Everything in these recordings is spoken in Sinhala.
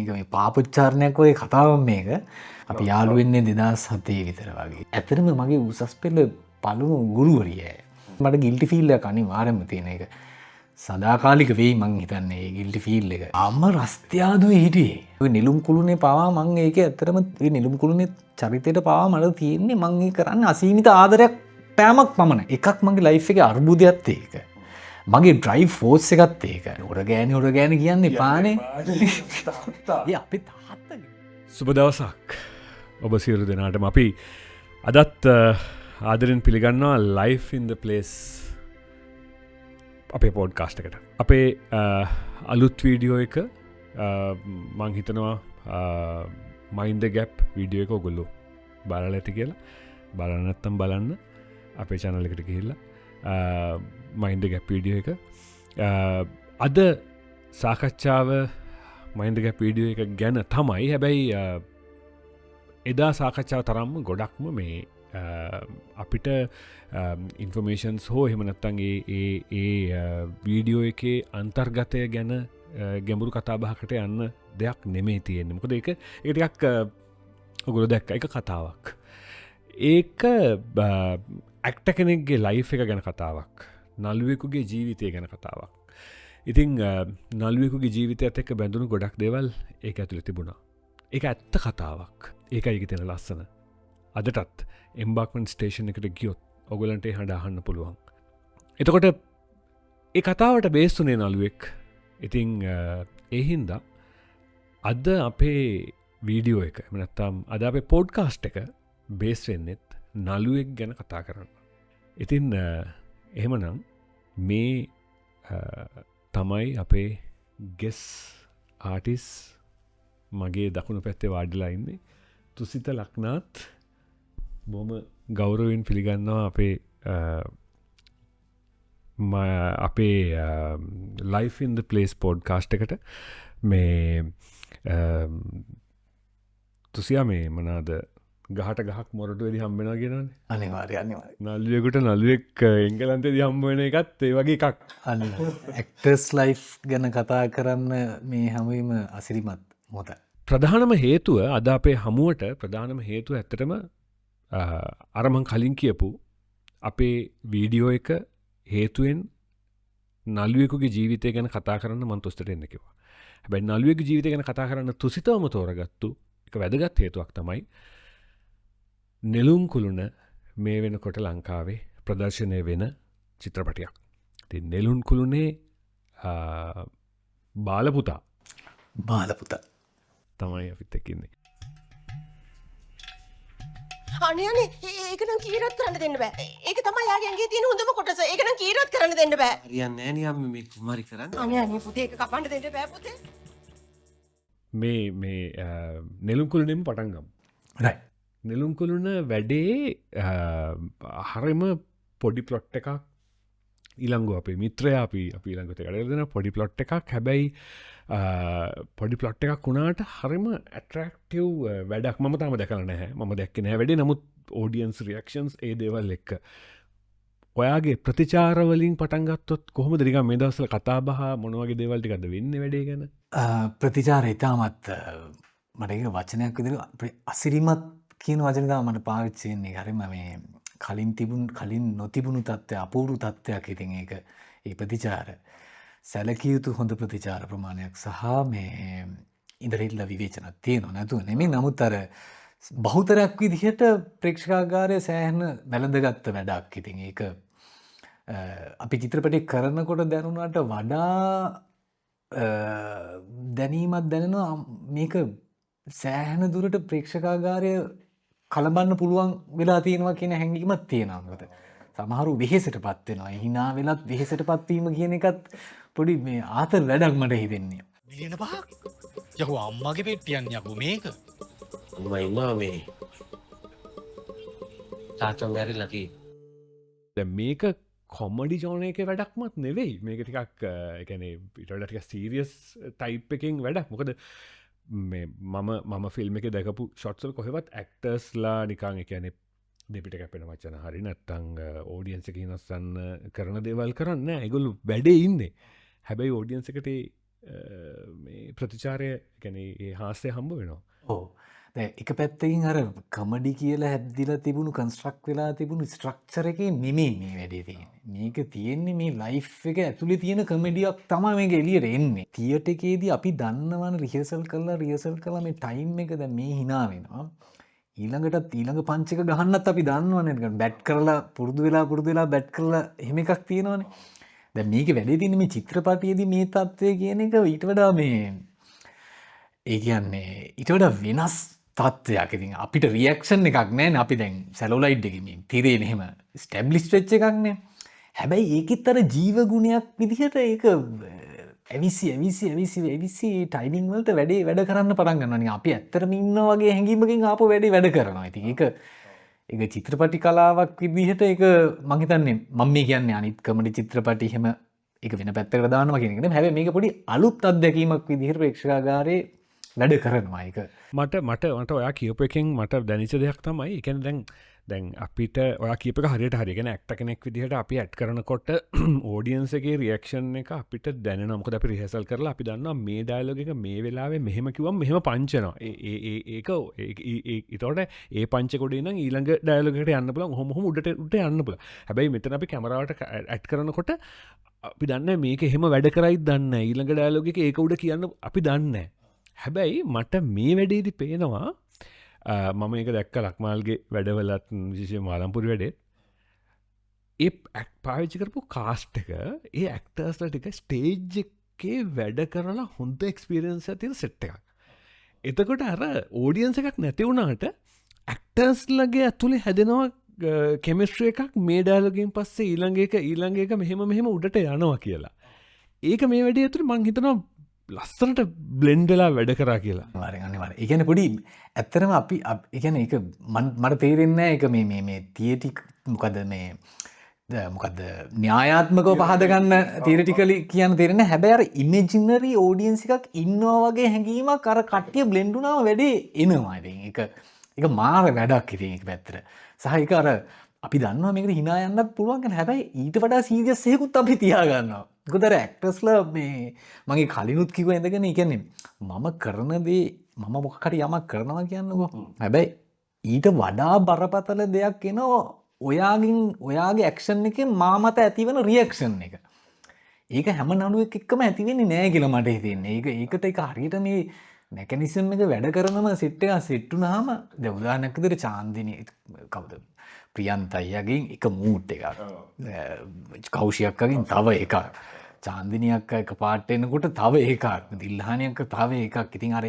මේක මේ පාපොච්චාරණයක් වගේ කතාවක් මේක. අපි යාළු වෙන්නේ 2007 විතර වගේ. ඇත්තටම මගේ උසස් පෙළ පළමු ගුරුවරිය. මට ගිල්ටි ෆීල් එකක් අනිවාර්යෙන්ම තියෙන එක. සදාකාලික වෙයි මං හිතන්නේ ඒ ගිල්ටි ෆීල් එක. අම්ම රස්තියාදුවේ හිටියේ. ඔය නිලුම් කුළුනේ පාවා මං ඒක ඇත්තටම ඒ නිලුම් කුළුනේ චරිතයට පාවා මට තියෙන්නේ මං ඒ කරන්නේ අසීමිත ආදරයක් පෑමක් පමණයි. එකක් මගේ ලයිෆ් එකේ අර්බුදයක්ත් ඒක. මගේ ඩ්‍රයිව් ෆෝස් එකත් ඒක. හොරගෑනි කියන්නේ පානේ. අපේ තාත්තගේ. සුබ දවසක් ඔබ සියලු දෙනාටම අපි අදත් ආදරෙන් පිළිගන්නවා ලයිෆ් ඉන් ද ප්ලේස් අපේ පෝඩ්කාස්ට් එකට. අපේ අලුත් වීඩියෝ එක මං හිතනවා මයින්ද ගැප් වීඩියෝ එක ඔගොල්ලු බලල ඇති කියලා. බලන්නත්තම් බලන්න අපේ චැනල් එකට ගිහිල්ලා මයින්ද ගැප් වීඩියෝ එක. අද සාකච්ඡාව මයින්ද ගැප් වීඩියෝ එක ගැන තමයි. හැබැයි එදා සාකච්ඡාව තරම්ම ගොඩක්ම මේ අපිට ඉන්ෆර්මේෂන්ස් හෝ එහෙමනත්තන්ගේ ඒ වීඩියෝ එකේ අන්තර්ගතය ගැන ගැඹුරු කතාබහකට යන්න දෙයක් නෙමේ තියෙන්නේ. මොකද ඒක ටිකක් ඔගොල්ලෝ දැක්ක එක කතාවක්. ඒක ඇක්ටර් කෙනෙක්ගේ ලයිෆ් එක ගැන කතාවක්. නළුවෙකුගේ ජීවිතය ගැන කතාවක්. ඉතින් නළුවෙකුගේ ජීවිතයත් එක්ක බැඳුණු ගොඩක් දේවල් ඒක ඇතුළේ තිබුණා. ඒක ඇත්ත කතාවක්. ඒකයි ඒකේ තියෙන ලස්සන. අදටත් එම්බාක්මන්ට් ස්ටේෂන් එකට ගියොත් ඔයගලන්ට ඒ හඬ අහන්න පුළුවන්. එතකොට ඒ කතාවට බේස් වුණේ නළුවෙක්. ඉතින් ඒ හින්දා අද අපේ වීඩියෝ එක එහෙම නැත්නම් අද අපේ පොඩ්කාස්ට් එක බේස් වෙන්නෙත් නළුවෙක් ගැන කතා කරන්න. ඉතින් එහෙමනම් මේ තමයි අපේ ගෙස් ආටිස් මගේ දකුණු පැත්තේ වාඩිලා ඉන්නේ. තුසිත ලක්නාත් බොහොම ගෞරවයෙන් පිළිගන්නවා අපේ ලයිෆ් ඉන් ද ප්ලේස් පොඩ්කාස්ට් එකට. මේ තුසියා මේ මොනාද ගහට ගහක් මොරටුවේදී හම්බෙනවා කියනවනේ. අනිවාර්යයෙන්. නළුවෙකුට නළුවෙක් එංගලන්තේදී හම්බ වෙන එකත් ඒ වගේ එකක්. ඇක්ටර්ස් ලයිෆ් ගැන කතා කරන්න මේ හැමෝම අසිරිමත් මොහොත. ප්‍රධානම හේතුව අද අපේ හමුවට ප්‍රධානම හේතුව ඇත්තටම අරමං කලින් කියපු අපේ වීඩියෝ එක හේතුවෙන් නළුවෙකුගේ ජීවිතය ගැන කතා කරන්න මං තුසිතට එන්න කිව්වා. හැබැයි නළුවෙකුගේ ජීවිතය ගැන කතා කරන්න තුසිතවම තෝරගත්තු එක වැදගත් හේතුවක් තමයි නෙළුම් කුළුණ මේ වෙනකොට ලංකාවේ ප්‍රදර්ශනය වෙන චිත්‍රපටයක්. ඉතින් නෙළුම් කුළුණේ බාලපුතා තමයි අපිත් එක්ක ඉන්නේ. අනේ ඒක නම් කීරත් කරන්න දෙන්න බෑ. ඒක තමයි යාගේ ඇඟේ තියෙන හොඳම කොටස. ඒක නම් කීරත් කරන්න දෙන්න බෑ. හරියන්නේ නෑ නේ අම්මේ මේ කුමාරි කරන්නේ. අනේ පුතේ ඒක කපන්න දෙන්න බෑ පුතේ. මේ නෙළුම් කුළුණෙම පටන් ගමු. right. නෙළුම් කුළුණ වැඩේ හරිම පොඩි ප්ලොට් එකක්. ඊළඟ අපේ මිත්‍රයා අපි ඊළඟට කඩලා දෙන පොඩි ප්ලොට් එකක්. හැබැයි පොඩි ප්ලොට් එකක් වුණාට හරිම ඇට්‍රැක්ටිව් වැඩක්. මම තාම දැකලා නැහැ. මම දැක්කේ නැහැ වැඩේ. නමුත් ඔඩියන්ස් රියැක්ෂන්ස් ඒ දේවල් එක්ක ඔයාගේ ප්‍රතිචාර වලින් පටන් ගත්තොත් කොහොමද නිකන් මේ දවස්වල කතා බහ මොන වගේ දේවල් ටිකක්ද වෙන්නේ වැඩේ ගැන? ප්‍රතිචාර ඉතාමත් මට ඒක වචනයක් විදිහට අසිරිමත් කියන වචන තමයි මට පාවිච්චි වෙන්නේ. හරිම මේ කලින් නොතිබුණු තත්ත්වයක් අපූර්ව තත්ත්වයක්. ඉතින් ඒක ඒ ප්‍රතිචාර සැලකිය යුතු හොඳ ප්‍රතිචාර ප්‍රමාණයක් සහ මේ ඉදිරියට විවේචනක් තියෙනවා නේද? නෙමෙයි. නමුත් අර බහුතරයක් විදිහට ප්‍රේක්ෂකාගාරය සෑහෙන වැළඳගත්ත වැඩක්. ඉතින් ඒක අපි චිත්‍රපටය කරනකොට දැනුණාට වඩා දැනීමක් දැනෙනවා. මේක සෑහෙන දුරට ප්‍රේක්ෂකාගාරය කලබන්න පුළුවන් වෙලා තියෙනවා කියන හැඟීමක් තියෙනවා. මොකද සමහරු වෙහෙසටපත් වෙනවා. hina වෙලත් වෙහෙසටපත් වීම කියන එකත් පොඩි මේ ආතල් වැඩක් මට හිතෙන්නේ. මිලියන 5ක් යකෝ අම්මගේ පෙට්ටියන් යකෝ මේක. අම්මා ඉන්නවා මේ තාත්තා මැරිලා තියෙන්නේ. දැන් මේක කොමඩි ජෝන එකේ වැඩක්මත් නෙවෙයි. මේක ටිකක් ඒ කියන්නේ ඊට වඩා ටිකක් සීරියස් ටයිප් එකකින් වැඩක්. මොකද මේ මම ෆිල්ම් එකේ දැකපු ෂොට්ස් වල කොහෙවත් ඇක්ටර්ස්ලා නිකන් ඒ කියන්නේ දෙපිට කැපෙන වචන හරි නැත්තම් ඔඩියන්ස් එකකින් අස්සන්න කරන දේවල් කරන්නේ නැහැ. ඒගොල්ලෝ වැඩේ ඉන්නේ. හැබැයි ඔඩියන්ස් එකට මේ ප්‍රතිචාරය ගැන හාස්තය හම්බ වෙනවා. ඕ එක පැත්තකින් අර කමඩි කියලා හැද්දිලා තිබුණු කන්ස්ට්‍රක්් වෙලා තිබුණු ස්ට්‍රක්චර එක නෙමේ මේ වැඩේ තියෙන මේක තියෙන්නේ මේ ලයිෆ් එක ඇතුළේ තියෙන කමඩියක් තමා මේක එලියට එන්නේ තියට එකේදී අපි දන්නවන රිහසල් කලා මේ ටයිම් එක ද මේ හිනා වෙනවා ඊළඟට ඊළඟ පංචක ගහන්නත් අපි දන්නවන බැට් කරලා පුරුදු වෙලා බැට් කරලා එහෙම එකක් තියෙනවනේ දැ මේක වැඩේ තින මේ චිත්‍රපටියේදී මේ තත්ත්වය කියන එක ඊට වඩා මේ ඒ කියන්නේ ඊට වඩා වෙනස් තත්ත්වයක් ඉතින් අපිට රියක්ෂන් එකක් නෑ අපි දැන් සැලෝලයිට් එකමින් තිරේ එහෙම ස්ටැබ්ලිෂ් වෙච්ච එකක්නේ හැබැයි ඒකෙත් අර ජීව ගුණයක් විදිහට ඒක ඇවිසි ටයිමිං වලට වැඩ කරන්න පටන් ගන්නවා අපි ඇත්තටම ඉන්නා වගේ හැඟීමකින් ආපහු වැඩ කරනවා ඉතින් ඒක චිත්‍රපටි කලාවක් විදිහට ඒක මම හිතන්නේ මම මේ කියන්නේ අනිත් කමඩි චිත්‍රපටි එහෙම ඒක වෙන පැත්තකට දානවා කියන එක නෙමෙයි හැබැයි මේක පොඩි අලුත් අත්දැකීමක් විදිහට ප්‍රේක්ෂකාගාරේ වැඩ කරනවා එක මට ඔයා කියප එකෙන් මට දැනිච දෙයක් තමයි එකන දැන් අපිට ඔයා කියපක හරියට හරිගෙන ඇක්ට කෙනෙක් විදිහට අපි ඇට් කරනකොට ඕඩියන්සගේ රියක්ෂන් එක අපිට දැනනමක අපි රිහසල් කරලා අපි දන්න මේ ඩයිලෝග එක මේ වෙලාවේ මෙහෙම කිවම් මෙහෙම පංචනවා ඒක ඉතවට ඒ පංචකොඩන ඊළඟ ඩයිලෝකට යන්න පුල හොම උඩට උට යන්න පුල හැබැයි මෙතන අපි කැමරාවට ඇට් කරනකොට අපි දන්න මේක එහෙම වැඩ කරයි දන්න ඊළඟ ඩයිලෝග එක ඒක උඩ කියන්න අපි දන්න හැබැයි මට මේ වැඩේදි පේනවා මම එක දැක්ක ලක්මාල්ගේ වැඩවලත් විශෂය මාලම්පුරි වැඩේ ඒ ඇක් පාවිච්චි කරපු කාස්ට් එක ඒ ඇක්ටර්ස්ල ටික ස්ටේජ් එකේ වැඩ කරලා හොඳ එක්ස්පිරියන්ස් ඇතින සෙට් එකක් එතකොට අර ඕඩියන්ස එකක් නැති වුණාට ඇක්ටර්ස්ලගේ ඇතුළේ හැදෙනවා කෙමිස්ට්‍රිය එකක් මේ ඩාලගෙන් පස්සේ ඊළඟ එක මෙහෙම උඩට යනවා කියලා ඒක මේ වැඩේ ඇතුළ මං හිතනවා ලස්සනට බ්ලෙන්ඩලා වැඩ කරා කියලා අනිවාර එකන පොඩි ඇත්තරම අපි එකන එක මට තේරෙන්න එක මේ තියටි මොකද මේ මොකද න්‍යායාත්මකව පහදගන්න තීරටිකලි කියන්න තෙරෙන හැබැර ඉමජිනරි ෝඩියන්සි එකක් ඉන්නවා වගේ හැඟීමක් කර කට්ටිය බ්ලෙන්ඩුනාව වැඩේ එනවා එක මාර වැඩක් ඉතින් එක පැත්තර සහහික අර අපි දන්නවා මේක හිනා යන්නත් පුළුවන් හැබැයි ඊට වඩා සීරියස්සයකුත් අපි තියාගන්නවා ගොදර ඇක්ටස්ල මේ මගේ කලිනුත් කිව ඇඳගෙන කියන්නේ මම කරනදේ මම මොකට යමක් කරනවා කියන්නකෝ හැබැයි ඊට වඩා බරපතල දෙයක් එනවා ඔයාගේ ඇක්ෂන් එක මාමත ඇතිවන රියක්ෂන් එක ඒක හැම නඩුවක් එක්කම ඇතිවෙන්නේ නෑ කියලා මට හිතෙන්නේ ඒකට එක හරියට මේ මැකනිසම් එක වැඩ කරනම සෙට් එක සෙට්ටුනාම දැන් උදාහරණයක් විදිහට චාන්දිනී කවුද ප්‍රියන්තයියගෙන් එක මූට් එකක් කෞෂියක්කගෙන් තව එකක් චාන්දිනියක් එක පාට එනකොට තව එකක් දිල්හානයක් තව එකක් ඉතින් අර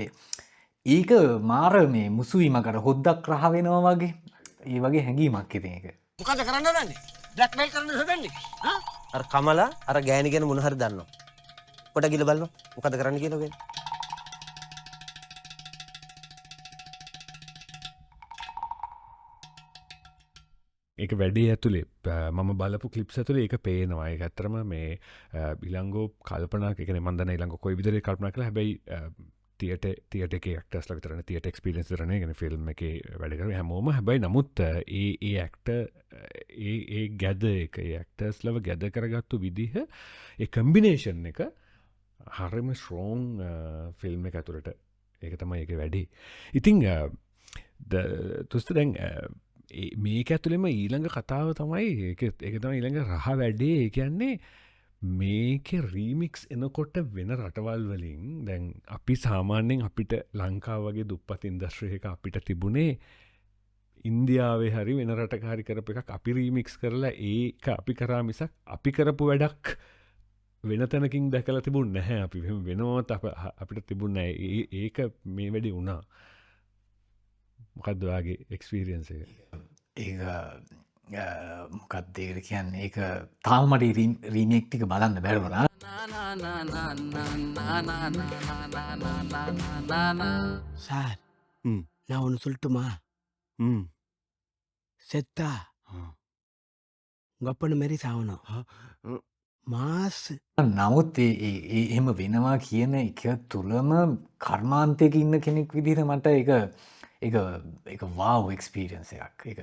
ඒක මාර මේ මුසුවීමකට හොද්දක් රහ වෙනවා වගේ ඒ වගේ හැඟීමක් ඉතින් ඒක මොකද කරන්න හදන්නේ බ්ලැක්මේල් කරන්න හදන්නේ අර කමලා අර ගෑණි ගැන මොන හරි දන්නවා පොඩ ගිල බලන්න මොකද කරන්න කියලා වෙන්නේ ඒක වැඩේ ඇතුළේ මම බලපු කලිප් ඇතුළේ ඒක පේනවා ඒක ඇත්තරම මේ ඉලංගෝ කල්පනා එකන මන්දන ඉළඟ කොයි විදර කල්පනා කළ හැබයි තියට ක්ටස් විතරන තියට එක්ස්පිරෙන්ස් රන ගෙන ෆිල්ම් එක වැඩකර හැමෝම හැබයි නමුත් ඒ ඇක්ට ඒ ගැද එක ඇක්ටර්ස් ලව ගැද කරගත්තු විදිහ ඒ කම්බිනේෂන් එක හරිම ශ්‍රෝන් ෆිල්ම් එක ඇතුළට ඒක තමයි එක වැඩි ඉතිං තුස්ත දැන් මේක ඇතුළෙම ඊළඟ කතාව තමයි එක තම ඊළඟ රහ වැඩේ කියන්නේ මේක රීමික්ස් එනකොට වෙන රටවල් වලින් දැන් අපි සාමාන්‍යයෙන් අපිට ලංකාව වගේ දුප්පත් ඉන්දස්ට්‍රි එක අපිට තිබුණේ ඉන්දියාවේ හරි වෙන රටකාරි කරප එකක් අපි රීමික්ස් කරලා ඒක අපි කරා මිසක් අපි කරපු වැඩක් වෙන තැනකින් දැකලා තිබුණ නැහැ අපි වෙනවත් අපිට තිබුණ ඒක මේ වැඩි වුණා මොකක්දවාගේ එක්ස්පීරියන්ස ඒ මොකක්දේට කියන්න ඒ තාමට රීමෙක්ටික බලන්න බැරවනා சார் நான் ஒன்று சொல்லட்டுமா செத்தா உங்க அப்பனு மாரி சாவணும் மாசு නමුත් එහෙම වෙනවා කියන එක තුළම කර්මාන්තයක ඉන්න කෙනෙක් විදිහට මට එක එක වාව් එක්ස්පීරියන්ස් එකක්. එක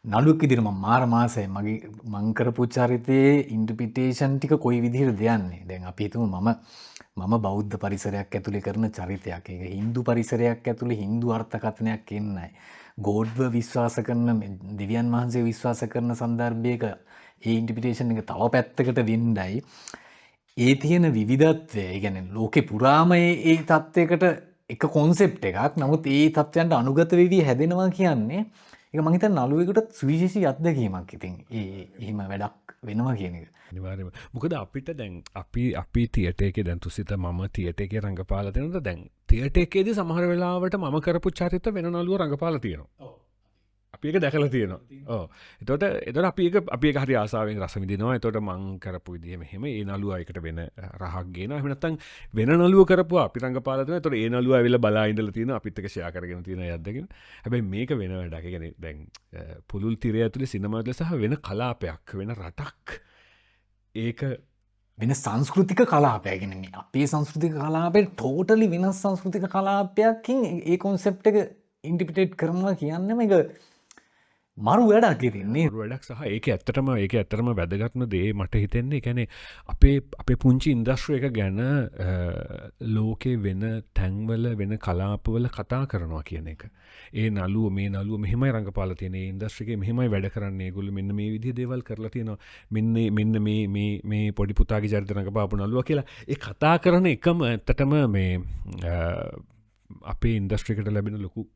නළුවෙක් විදිහට මම මාර මාසයි මගේ මං කරපු චරිතයේ ඉන්ටර්ප්‍රිටේෂන් ටික කොයි විදිහට දෙයන්නේ. දැන් අපි හිතමු මම බෞද්ධ පරිසරයක් ඇතුලේ කරන චරිතයක්. ඒක හින්දු පරිසරයක් ඇතුලේ හින්දු අර්ථකථනයක් එන්නයි. ගෝඩ්ව විශ්වාස කරන දෙවියන් වහන්සේ විශ්වාස කරන සන්දර්භයක ඒ ඉන්ටර්ප්‍රිටේෂන් එක තව පැත්තකට වෙන්නයි. ඒ තියෙන විවිධත්වය, ඒ කියන්නේ ලෝකේ පුරාම ඒ තත්ත්වයකට එක කොන්සෙප්ට් එකක්. නමුත් ඒ තත්ත්වයන්ට අනුගත වෙවි හැදෙනවා කියන්නේ ඒක මං හිතන්නේ නළුවෙකුට සුවිශේෂී අත්දැකීමක්. ඉතින් එහෙම වැඩක් වෙනවා කියන එක. අනිවාර්යයෙන්ම. මොකද අපිට දැන් අපි තියටර් එකේ දැන් තුසිත මම තියටර් එකේ රංගපාලා තියෙනකොට දැන් තියටර් එකේදී සමහර වෙලාවට මම කරපු චරිත වෙන නළුව රංගපාලා තියෙනවා. අපි ඒක දැකලා තියෙනවා. ඔව්. එතකොට අපි ඒක හරි ආසාවෙන් රස විඳිනවා. එතකොට මං කරපු විදිහ මෙහෙම ඒ නළුවා එකට වෙන රහක් ගේනවා. එහෙම නැත්නම් වෙන නළුව කරපුවා අපි රංගපාලා තියෙනවා. එතකොට ඒ නළුවා ඇවිල්ලා බලා ඉඳලා තියෙනවා. අපිත් එක්ක ෂෙයා කරගෙන තියෙන යද්දගෙන. හැබැයි මේක වෙන වැඩක්. ඒ කියන්නේ දැන් පුළුල් තිරය ඇතුලේ සිනමා ඇතුලේ සහ වෙන කලාපයක් වෙන රටක් ඒක වෙන සංස්කෘතික කලාපයගෙන මේ අපේ සංස්කෘතික කලාපේ ටෝටලි වෙනස් සංස්කෘතික කලාපයකින් ඒ කොන්සෙප්ට් එක ඉන්ටර්ප්‍රිටේට් කරනවා කියන්නේම ඒක මරු වැඩක් ඉතින්නේ. වැඩක් සහ ඒක ඇත්තටම වැදගත්ම දේ මට හිතෙන්නේ. ඒ කියන්නේ අපේ පුංචි ඉන්ඩස්ට්‍රි එක ගැන ලෝකේ වෙන තැන්වල වෙන කලාපවල කතා කරනවා කියන එක. ඒ නළුව මේ නළුව මෙහෙමයි රංගපාලා තියෙන. ඒ ඉන්ඩස්ට්‍රි එකේ මෙහෙමයි වැඩ කරන්නේ. ඒගොල්ලෝ මෙන්න මේ විදිහේ දේවල් කරලා තියෙනවා. මෙන්න මේ පොඩි පුතාගේ චරිත රංගපාපු නළුවා කියලා. ඒ කතා කරන එකම ඇත්තටම මේ අපේ ඉන්ඩස්ට්‍රි එකට ලැබෙන ලොකු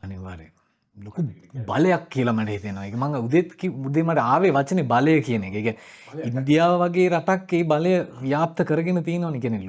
අනිවාර්යයෙන් ලොකු බලයක් කියලා මට හිතෙනවා. ඒක මම උදේ මට ආවේ වචනේ බලය කියන එක. ඒක ඉන්දියාව වගේ රටක් ඒ බලය ව්‍යාප්ත කරගෙන තියෙනවනේ. කියන්නේ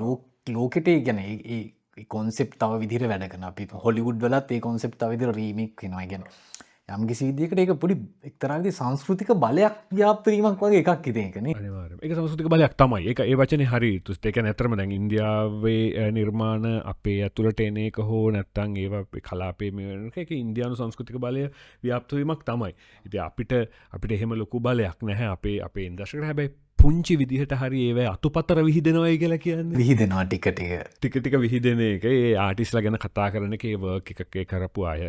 ලෝකෙට කියන්නේ ඒ කොන්සෙප්ට් තව විදිහට වැඩ කරනවා. අපි හොලිවුඩ් වලත් ඒ කොන්සෙප්ට් තව විදිහට රීමේක් වෙනවා. ඒ කියන්නේ යම් කිසි විදිහකට ඒක පොඩි එක්තරා විදිහේ සංස්කෘතික බලයක් ව්‍යාප්ත වීමක් වගේ එකක් ඉතින් ඒක නේ. අනිවාර්යයෙන්ම. ඒක සංස්කෘතික බලයක් තමයි. ඒක ඒ වචනේ හරි. ඒ කියන්නේ ඇත්තටම දැන් ඉන්දියාවේ නිර්මාණ අපේ ඇතුළට එන එක හෝ නැත්නම් ඒවා කලාපයේ මේ ඒක ඉන්දියානු සංස්කෘතික බලය ව්‍යාප්ත වීමක් තමයි. ඉතින් අපිට එහෙම ලොකු බලයක් නැහැ අපේ ඉන්ඩස්ට්‍රි එකට. හැබැයි පුංචි විදිහට හරි ඒව අතුපතර විහිදෙනවයි කියලා කියන්නේ. විහිදෙනවා ටික විහිදෙන එක. ඒ ආටිස්ලා ගැන කතා කරන එක ඒ වර්ක් එකක් කරපු අය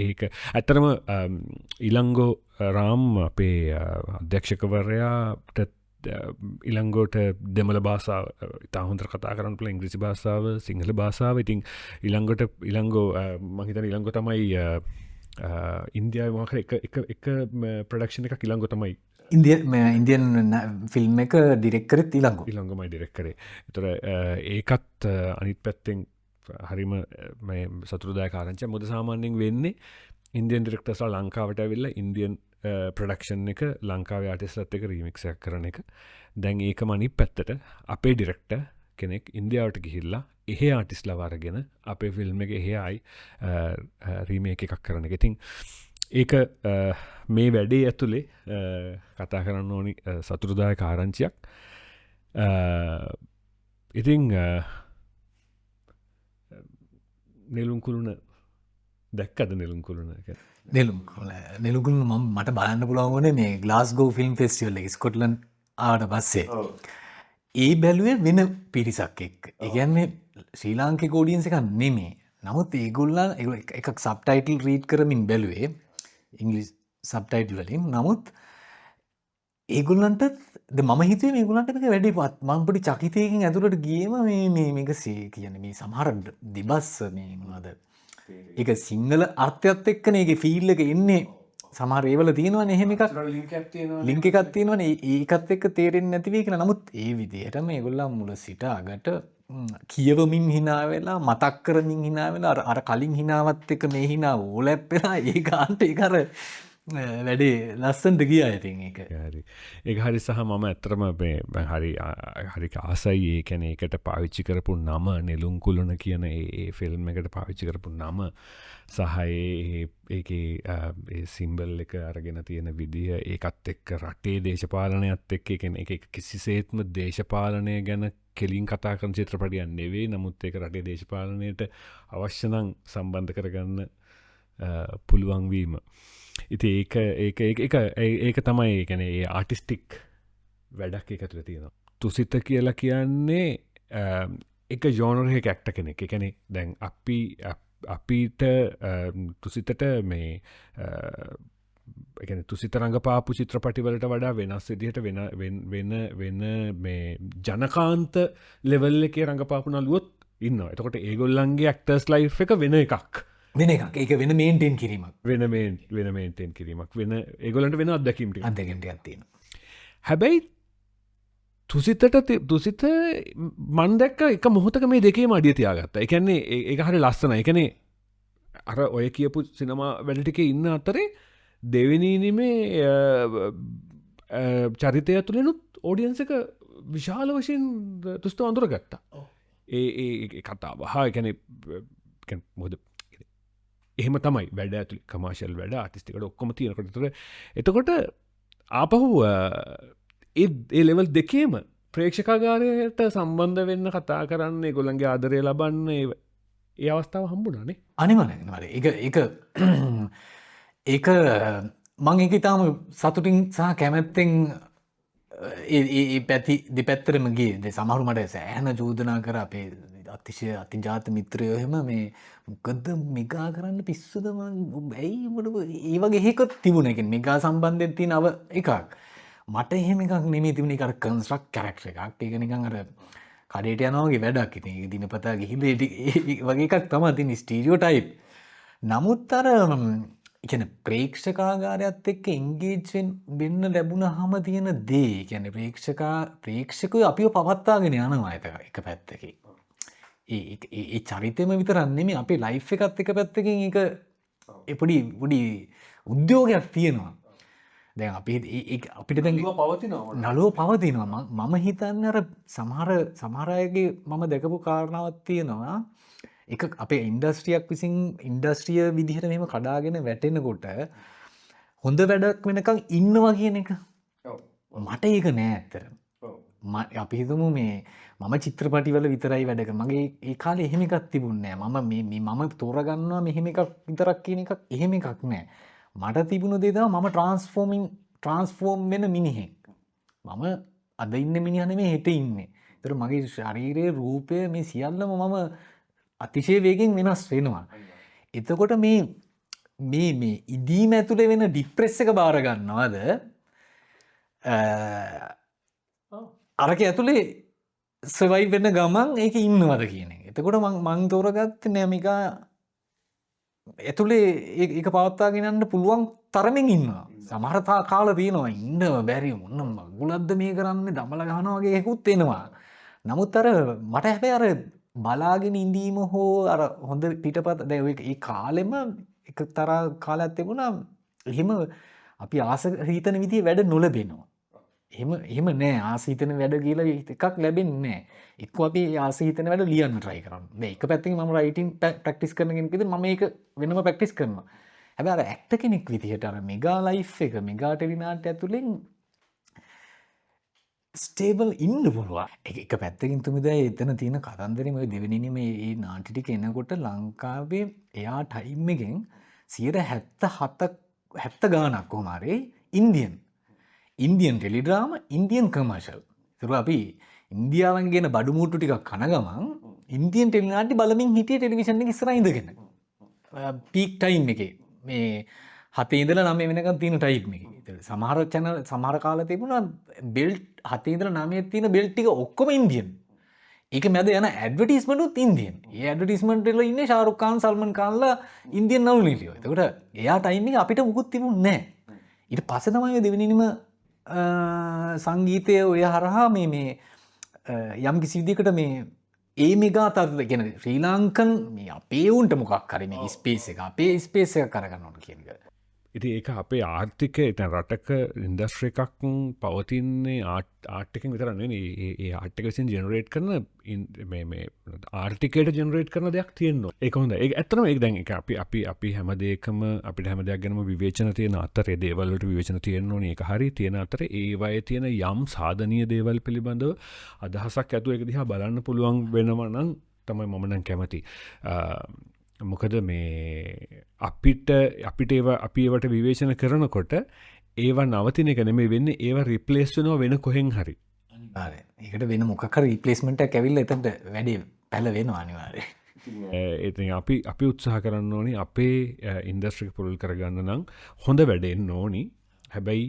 ඒක ඇත්තටම ඉලංගෝ රාම් අපේ අධ්‍යක්ෂකවරයාට ඉලංගෝට දෙමළ භාෂාව ඉතා හොඳට කතා කරන්න පුළුවන්. ඉංග්‍රීසි භාෂාව, සිංහල භාෂාව. ඉතින් ඉලංගෝ මම හිතන්නේ ඉලංගෝ තමයි ඉන්දියාවේ මොකක් හරි එක ප්‍රොඩක්ෂන් එකක් ඉලංගෝ තමයි ඉන්දියන් ෆිල්ම් එක ඩිරෙක්ට් කරත් ඉලංගොමයි ඩිරෙක්ට් කරේ. ඒතර ඒකත් අනිත් පැත්තෙන් හරිම මේ සතුටුදායක ආරංචියක්. මොකද සාමාන්‍යයෙන් වෙන්නේ ඉන්දියන් ඩිරෙක්ටර්ස්ලා ලංකාවට ඇවිල්ලා ඉන්දියන් ප්‍රොඩක්ෂන් එක ලංකාවේ ආටිස්ට්ලාත් එක්ක රීමික්ස් එකක් කරන එක. දැන් ඒකම අනිත් පැත්තට අපේ ඩිරෙක්ටර් කෙනෙක් ඉන්දියාවට ගිහිල්ලා එහෙ ආටිස්ට්ලාව අරගෙන අපේ ෆිල්ම් එක එහෙ ආයි රීමේක් එකක් කරන එක. ඉතින් ඒක මේ වැඩේ ඇතුලේ කතා කරන්න ඕනි සතුටුදායක ආරංචියක්. ඉතින් නෙළුම් කුළුණ දැක්කද නෙළුම් කුළුණ? නෙළුම් කුළුණ මට බලන්න පුළුවන් වුණේ මේ ග්ලාස්ගෝ ෆිල්ම් ෆෙස්ටිවල් එක ස්කොට්ලන්ඩ් ආවට පස්සේ. ඒ බැලුවේ වෙන පිරිසක් එක්ක. ඒ කියන්නේ ශ්‍රී ලාංකික ඔඩියන්ස් එකක් නෙමෙයි. නමුත් ඒගොල්ලන් එකක් සබ්ටයිටල් රීඩ් කරමින් බැලුවේ ඉංග්‍රීසි සබ්ටයිටල් වලින්. නමුත් ඒගොල්ලන්ට මම හිතුවේ මේගොල්ලන්ට මේක වැඩි මම පොඩි චකිතයකින් ඇතුළට ගියේම මේක කියන්නේ මේ සමහර දිබස් මේ මොනවද ඒක සිංහල අර්ථයත් එක්කනේ ඒකේ ෆීල් එක එන්නේ. සමහර ඒවල තියෙනවනේ එහෙම එකක් ලින්ක් එකක් තියෙනවනේ ඒකත් එක්ක තේරෙන්නේ නැති වෙයි කියලා. නමුත් ඒ විදිහට මේගොල්ලන් මුල සිට අගට කියවමින් hina වෙලා මතක් කරමින් hina වෙලා අර කලින් hinaවත් එක්ක මේ hina ඕලැප් වෙලා ඒ ගාන්ට ඒක අර වැඩේ ලස්සනට ගියා. ඉතින් ඒක හරි. ඒක හරි සහ මම ඇත්තටම මේ හරි ආසයි. ඒ කියන්නේ ඒකට පාවිච්චි කරපු නම නෙළුම් කුළුණ කියන ඒ ෆිල්ම් එකට පාවිච්චි කරපු නම සහ ඒකේ ඒ සිම්බල් එක අරගෙන තියෙන විදිහ ඒකත් එක්ක රටේ දේශපාලනයත් එක්ක ඒක කිසිසේත්ම දේශපාලනය ගැන කෙලින් කතා කරන චිත්‍රපටයක් නෙවෙයි. නමුත් ඒක රටේ දේශපාලනයට අවශ්‍ය නම් සම්බන්ධ කරගන්න පුළුවන් වීම. ඉතින් ඒක තමයි කියන්නේ ඒ ආටිස්ටික් වැඩක් ඒක ඇතුලේ තියෙනවා. තුසිත කියලා කියන්නේ එක ජෝනර් එකක ඇක්ටර් කෙනෙක්. ඒ කියන්නේ දැන් අපිට තුසිතට මේ තුසිත රඟපාපු චිත්‍රපටිවලට වඩා වෙනස් විදිහට වෙන මේ ජනකාන්ත ලෙවල් එකේ රඟපාපු නළුවොත් ඉන්න. එතකොට ඒගොල්ලන්ගේ ඇක්ටර්ස් ලයිෆ් එක වෙන එකක්. වෙන එකක් ඒක වෙන මේන්ටෙන් කිරීමක් වෙන මේන්ටෙන් කිරීමක් වෙන ඒගොලන්ට වෙන අත්දැකීමට අදකට ඇත්තියෙන. හැබැයි තුසිත මන් දැක්ක එක මොහොතක මේ දෙකේ මඩිය තියාගත්ත. එකන්නේ ඒ හරි ලස්සන එකනේ අර ඔය කියපු සිනමා වැඩටික ඉන්න අතරේ දෙවනීනිමේ චරිතය තුළෙනුත් ඕඩියන්ස එක විශාල වශයෙන් තුස්ත අඳුර ගත්තා. ඒ කතාව හා එකන මොද එහෙම තමයි වැඩ ඇතුළි කමාශල් වැඩ ආටිස්ටිකට ඔක්කොම තියෙනකොට තුර එතකොට ආපහු ඒ ලෙවල් දෙකේම ප්‍රේක්ෂකාගාරයට සම්බන්ධ වෙන්න කතා කරන්නේ ගොළන්ගේ ආදරය ලබන්න ඒ අවස්ථාව හම්බුනානේ අනිවන ඒක මං එක ඉතාම සතුටින් සහ කැමැත්තෙන් පැති දෙපැත්තරමගේ ද සමහරුමට සෑහන චෝදනා කර අපේ අතිශය අතිජාත මිත්‍රයෝහෙම මේ මොකද මෙගා කරන්න පිස්සුදම ඇයිමට ඒ වගේ හෙකොත් තිබුණකින් මෙගා සම්බන්ධයෙන් තිය නව එකක් මට එහෙම එකක් නෙමේ තිබුණ එක කන්ස්ට්‍රක් කරක්ෂ එකක් ඒක නිකන් අර කඩේට යනවාගේ වැඩක් ඉතින් දිනපතා ගිහිල්ල වගේ එකක් තම තින් ස්ටීරියෝ ටයිප් නමුත් අර එකන ප්‍රේක්ෂකාගාරයත් එක්ක එංගේජ්ෙන් වෙන්න ලැබුණ හම තියෙන දේ ගැන ප්‍රේක්ෂකය අපිෝ පවත්තාගෙන යනවා එක පැත්තකි. ඒ චරිතම විතරන්නෙම අපේ ලයිෆ් එකත් එක පැත්තකින් එක එපඩි උඩි උද්‍යෝගයක් තියෙනවා. දැන් අපිට දැ නලෝ පවතිනවා මම හිතන්න අර සමහරයගේ මම දැකපු කාරණාවත් තියෙනවා එක අපේ ඉන්ඩස්ට්‍රියක් විසින් ඉන්ඩස්ට්‍රිය විදිහට මෙම කඩාගෙන වැටෙනකොට හොඳ වැඩක් වෙනකං ඉන්නවා කියන එක මට ඒක නෑ ඇත්තර අපි හිතමු මේ මම චිත්‍රපටිවල විතරයි වැඩක මගේ ඒ කාලේ එහෙම එකක් තිබුණේ නෑ මම තෝරගන්නවා මෙහෙම එකක් විතරක් කියන එකක් එහෙම එකක් නෑ මට තිබුණ දේ තමයි මම ට්‍රාන්ස්ෆෝම් වෙන මිනිහෙක් මම අද ඉන්න මිනිහා නෙමෙයි හෙට ඉන්නේ ඒතර මගේ ශරීරයේ රූපය මේ සියල්ලම මම අතිශය වේගෙන් වෙනස් වෙනවා එතකොට මේ ඉදීම ඇතුළේ වෙන ඩිප්‍රෙස් එක බාරගන්නවාද අරක ඇතුළේ සවයි වෙන්න ගමන් ඒක ඉන්නවද කියන එක. එතකොට මං තෝරගත්තේ නෑමිකා ඇතුළේ ඒක පවත්වාගෙන යන්න පුළුවන් තරමින් ඉන්නවා. සමහර කාල තියෙනවා ඉන්න බැරි මොන්න මගුලක්ද මේ කරන්නේ දමල ගහනවා වගේ එකකුත් එනවා. නමුත් අර මට හැබැයි අර බලාගෙන ඉඳීම හෝ අර හොඳ පිටපත දැන් ඒ කාලෙම එක තරා කාලයක් තිබුණා එහෙම අපි ආස හිතන විදිහේ වැඩ නොලැබෙනවා. එහෙම නෑ ආස හිතන වැඩ කියලා එකක් ලැබෙන්නේ නෑ. එක්ක අපි ආස හිතන වැඩ ලියන්න try කරනවා. දැන් එක පැත්තකින් මම writing practice කරන කෙනෙක් විදිහට මම ඒක වෙනම practice කරනවා. හැබැයි අර actor කෙනෙක් විදිහට අර මෙගා life එක මෙගා ටෙලිනාට්‍ය ඇතුලෙන් ස්ටේබල් ඉන්න පුළුවන්. එක පැත්තකින් තුමිද එතන තියෙන කතන්දරේ මේ දෙවෙනිනේ මේ නාටි ටික එනකොට ලංකාවේ එයා ටයිම් එකෙන් 70 ගානක් කොහොම හරි ඉන්දියන් ටෙලිඩ්‍රාම ඉන්දියන් කමර්ෂල්. ඒක අපි ඉන්දියාවෙන් ගෙන බඩු මුට්ටු ටිකක් කන ගමන් ඉන්දියන් ටෙලිනාටි බලමින් හිටියේ ටෙලිවිෂන් එකේ ඉස්සරහ ඉඳගෙන. පීක් ටයිම් එකේ මේ 7 ඉඳලා 9 වෙනකන් තියෙන ටයිප් එකේ. සමහර channel සමහර කාලේ තිබුණා බෙල්ට් 7 ඉඳලා 9 තියෙන බෙල්ට් ටික ඔක්කොම ඉන්දියන්. ඒක මැද යන ඇඩ්වර්ටයිස්මන්ට් උත් ඉන්දියන්. ඒ ඇඩ්වර්ටයිස්මන්ට් වල ඉන්නේ ශාරුක් ખાන් සල්මන් ખાන්ලා ඉන්දියන් නළු නිලියෝ. ඒකට එයා ටයිම් එක අපිට මුකුත් තිබුණේ නැහැ. ඊට පස්සේ තමයි ඔය දෙවෙනිම සංගීතය ඔය හරහා මේ යම් කිසි විදිහකට මේ ඒ මෙගා තත්ත්වය කියන්නේ ශ්‍රී ලංකන් මේ අපේ උන්ට මොකක් හරි මේ ස්පේස් එක අපේ ස්පේස් එක කරගන්න ඕන කියන එක. ඉතින් ඒක අපේ ආර්ථිකය දැන් රටක ඉන්ඩස්ට්‍රි එකක් පවතින්නේ ආර්ථිකෙන් විතරක් නෙවෙයි ඒ ආර්ථික විසින් ජෙනරේට් කරන මේ ආර්ථිකයට ජෙනරේට් කරන දෙයක් තියෙනවා. ඒක හොඳයි. ඒක ඇත්තටම ඒක දැන් ඒක අපි හැම දෙයකම අපිට හැම දෙයක් ගැනම විවේචන තියෙන අතරේ දේවල් වලට විවේචන තියෙන්න ඕනේ. ඒක හරි තියෙන අතරේ ඒ වගේ තියෙන යම් සාධනීය දේවල් පිළිබඳව අදහසක් ඇතුව ඒක දිහා බලන්න පුළුවන් වෙනවා නම් තමයි මම නම් කැමති. මොකද මේ අපිට අපි ඒවට විවේචන කරනකොට ඒවා නවතින එක නෙමෙයි වෙන්නේ ඒවා රිප්ලේස් වෙනවා වෙන කොහෙන් හරි. අනිවාර්යයෙන්. ඒකට වෙන මොකක් හරි රිප්ලේස්මන්ට් එකක් ඇවිල්ලා එතනට වැඩේ පැල වෙනවා අනිවාර්යයෙන්. ඉතින් අපි උත්සාහ කරන්න ඕනි අපේ ඉන්දස්ට්‍රික පුරුල් කරගන්න නම් හොඳ වැඩෙන් ඕනි හැබැයි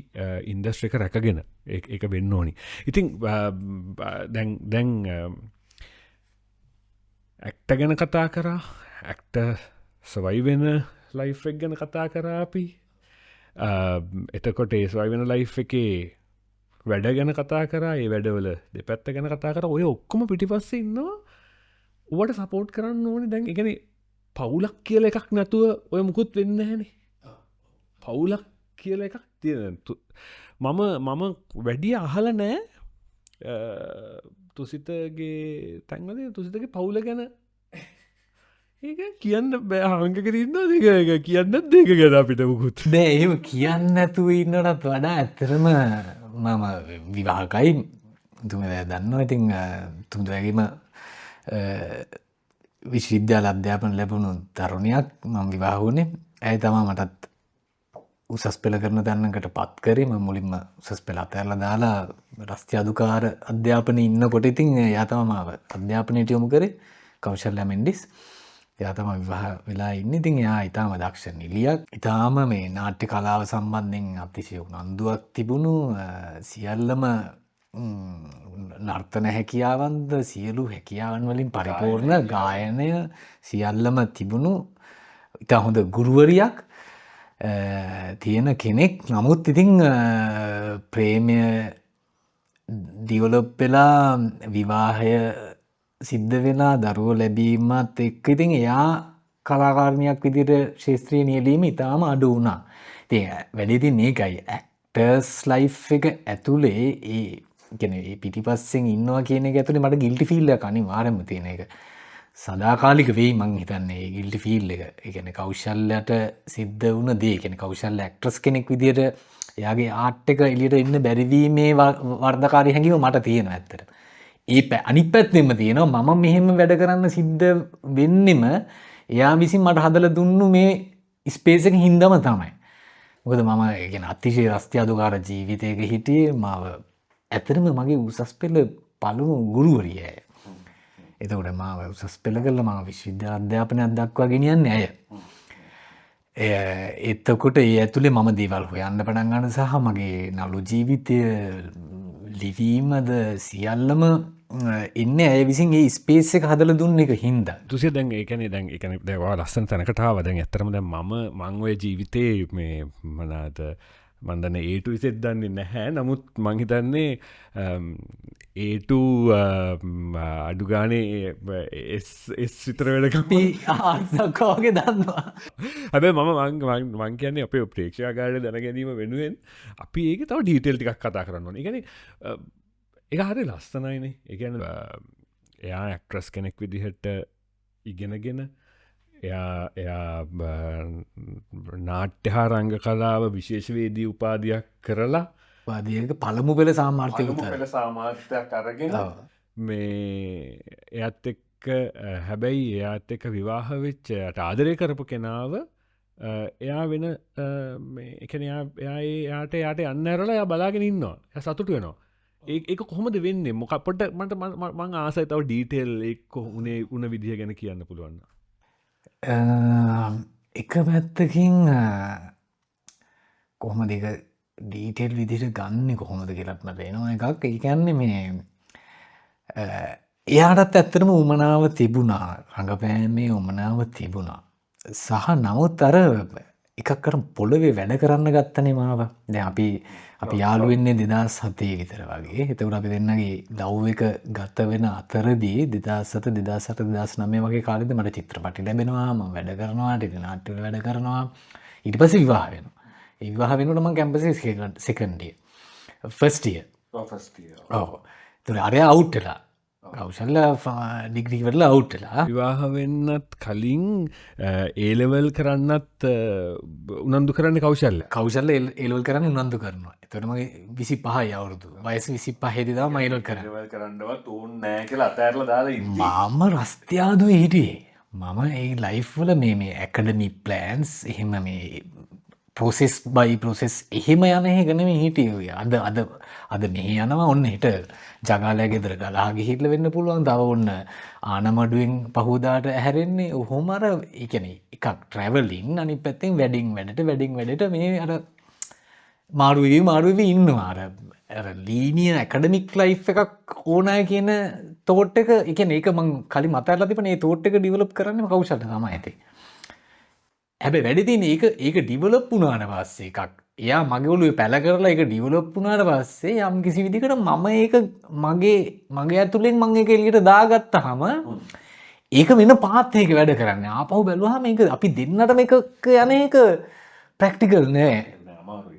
ඉන්දස්ට්‍රික රැකගෙන එක වෙන්න ඕනි. ඉතින් දැන් ඇක්ට ගැන කතා කරා ඇක්ට සවයි වෙන ලයිෆ් එක ගැන කතා කරා අපි එතකොට ඒ සවයි වෙන ලයිෆ් එකේ වැඩ ගැන කතා කරා ඒ වැඩවල දෙපැත්ත ගැන කතා කර ඔය ඔක්කොම පිටිපස්ස ඉන්නවා ඔවට සපෝට් කරන්න ඕනි දැන් එකන පවුලක් කියල එකක් නැතුව ඔය මුකුත් වෙන්න හැනේ පවුලක් කියල එකක් තියෙන මම වැඩිය අහල නෑ තුසිතගේ තැන්වල තුසිතගේ පවුල ගැන ඒ කියන්න බෑහංකකරන්න දෙක කියන්න දෙක ගැන අපිට මුකුත් දෑ එහෙම කියන්න ඇතුව ඉන්නටත් වඩා ඇත්තරම මම විවාහකයි තුම දන්නවා ඉතිං තුමුදවැගේම විශ්විද්‍යාල අධ්‍යාපන ලැබුණු තරුණයක් මම විවාහුනේ ඇය තමා මටත් උසස් පෙළ කරන තැන්නකට පත් කරේ මුලින්ම උසස් පෙළ අතඇරල දාලා රස්ති අධුකාර අධ්‍යාපන ඉන්න කොට ඉතින් යාතමමාව අධ්‍යාපනයට යොමු කරේ කෞශල්‍ය මෙන්ඩිස් යාතම විවාහ වෙලා ඉන්න ඉතින් යා ඉතාම දක්ෂ නිලියක් ඉතාම මේ නාට්‍ය කලාව සම්බන්ධයෙන් අතිශය උනන්දුවක් තිබුණු සියල්ලම නර්තන හැකියාවන්ද සියලු හැකියාවන් වලින් පරිපූර්ණ ගායනය සියල්ලම තිබුණු ඉතා හොඳ ගුරුවරියක් තියෙන කෙනෙක් නමුත් ඉතිං ප්‍රේමය ඩිවලොප් වෙලා විවාහය සිද්ධ වෙලා දරුවෝ ලැබීමත් එක්ක ඉතින් එයා කලාකාරණයක් විදිහට ශාස්ත්‍රීය නියැලීම ඉතාම අඩු වුණා. ඉතින් වැඩි ඉතින් මේකයි ඇක්ටර්ස් ලයිෆ් එක ඇතුලේ ඒ කියන්නේ පිටිපස්සෙන් ඉන්නවා කියන එක ඇතුලේ මට ගිල්ටි ෆීල් එකක් අනිවාර්යයෙන්ම තියෙන එක. සදාකාලික වෙයි මං හිතන්නේ ඒ ගිල්ටි ෆීල් එක. ඒ කියන්නේ කෞශල්‍යයට සිද්ධ වුණ දේ. ඒ කියන්නේ කෞශල්‍ය ඇක්ට්‍රස් කෙනෙක් විදිහට එයාගේ ආර්ට් එක එළියට එන්න බැරි වීමේ වර්ධකාරී හැඟීම මට තියෙනවා ඇත්තට. ඒ අනිත් පැත්තෙම තියෙනවා මම මෙහෙම වැඩ කරන්න සිද්ධ වෙන්නෙම එයා විසින් මට හදලා දුන්නු මේ ස්පේස් එක හින්දාම තමයි. මොකද මම කියන්නේ අතිශය රස්ති අධුකාර ජීවිතයක හිටියේ මාව ඇත්තටම මගේ උසස් පෙළ පළමු ගුරුවරිය ඇය. එතකොට මාව උසස් පෙළ කළා මම විශ්වවිද්‍යාල අධ්‍යාපනයක් දක්වා ගෙනියන්නේ ඇය. එතකොට ඒ ඇතුලේ මම දේවල් හොයන්න පටන් ගන්න සහ මගේ නළු ජීවිතය ලිවීමද සියල්ලම එන්නේ ඇය විසින් ඒ ස්පේස් එක හදලා දුන්න එක හින්දා. තුසිය දැන් ඒ කියන්නේ දැන් ඒ කියන්නේ දැන් ඔයා ලස්සන තැනකට ආවා. දැන් ඇත්තටම දැන් මම ඔය ජීවිතේ මේ මොනවාද මම දන්නේ A to Z දන්නේ නැහැ. නමුත් මං හිතන්නේ A to අඩු ගානේ S විතර වැඩකම ආසකෝගේ දන්නවා. හැබැයි මං කියන්නේ අපේ ප්‍රේක්ෂකාගාරය දැන ගැනීම වෙනුවෙන් අපි ඒක තව ඩීටේල් ටිකක් කතා කරන්න ඕනේ. ඒ කියන්නේ ඒක හරි ලස්සනයිනේ. ඒ කියන්නේ එයා ඇක්ට්‍රස් කෙනෙක් විදිහට ඉගෙනගෙන එයා නාට්‍ය හා රංග කලාව විශේෂවේදී උපාධියක් කරලා උපාධියක පළමු පෙළ සාමාර්ථයක් සාමාර්ථයක් අරගෙන මේ එයත් එක්ක හැබැයි එයාත් එක්ක විවාහ වෙච්ච යට ආදරය කරපු කෙනාව එයා වෙන එකන එයාට යාට යන්න ඇරලා එයා බලාගෙන ඉන්නවා. එයා සතුටු වෙනවා. ඒක කොහොමද වෙන්නේ? මොකක්ද මට මං ආසයි තව ඩීටේල් ඒක උන විදිහ ගැන කියන්න පුළුවන්. එක පැත්තකින් කොහොමද ඒක ඩීටේල් විදිහට ගන්න කොහොමද කියලාත් මට එනවා එකක්. ඒ කියන්නේ මේ එයාටත් ඇත්තටම උමනාව තිබුණා. රංගපෑමේ උමනාව තිබුණා. සහ නමුත් අර එකක් අර පොළවේ වැඩ කරන්න ගත්තනේ මාව. දැන් අපි යාළු වෙන්නේ 2007 විතර වගේ. එතකොට අපි දෙන්නගේ ලව් එක ගත වෙන අතරදී 2007 2008 2009 වගේ කාලෙදී මට චිත්‍රපටි ලැබෙනවා. මම වැඩ කරනවා, ටෙලි නාට්‍ය වල වැඩ කරනවා. ඊට පස්සේ විවාහ වෙනවා. ඒ විවාහ වෙනකොට මම කැම්පස්සේ සෙකන්ඩ් ඉයර්. First year. ඔව්. ඒතකොට අරයා අවුට් වෙලා. කෞශල්‍ය ඩිග්‍රී ඉවරලා අවුට් වෙලා. විවාහ වෙන්නත් කලින් A level කරන්නත් උනන්දු කරන්නේ කෞශල්‍ය. කෞශල්‍ය A level කරන්න උනන්දු කරනවා. එතකොට මගේ 25යි අවුරුදු. වයස 25 දී තමයි මම A level කරන්නේ. A level කරන්නවත් ඕනේ නැහැ කියලා අතහැරලා දාලා ඉන්නේ. මම රස්තියාදුවේ හිටියේ. මම ඒ ලයිෆ් වල මේ ඇකඩමි ප්ලෑන්ස් එහෙම මේ පොසෙස් බයි ප්‍රොසෙස් එහෙම යන එකනෙම හිටිය අද මෙහි යනවා ඔන්න හිට ජගාලය ගෙදර ගලා ගිහිල්ල වෙන්න පුළුවන් තව ඔන්න ආනමඩුවෙන් පහුදාට ඇහැරෙන්නේ ඔහොමර එකන එකක් ට්‍රැවලින් අනි පැත්තෙන් වැඩට මේ අර මාරුවී ඉන්නවා ලීනිය ඇකඩමික් ලයි් එකක් ඕනය කියන තෝට් එක එක ඒක මං කලි මතර තිබන ඒ තෝට් එක ඩිවලප් කරන්න කවුෂට තම ඇති හැබැ වැඩිතින ඒක ඩිවලප් වුනාට පස්සේ එකක් එයා මගේලු පැල කරලා එක ඩිවලප් වුනාට පස්සේ යම් කිසි විදිකට මම ඒක මගේ ඇතුළෙන් මං එක එලියට දාගත්ත හම ඒක වෙන පාත්තයක වැඩ කරන්න ආපහු බැලුවහම එක අපි දෙන්නටම එක යන එක ප්‍රක්ටිකල් නෑ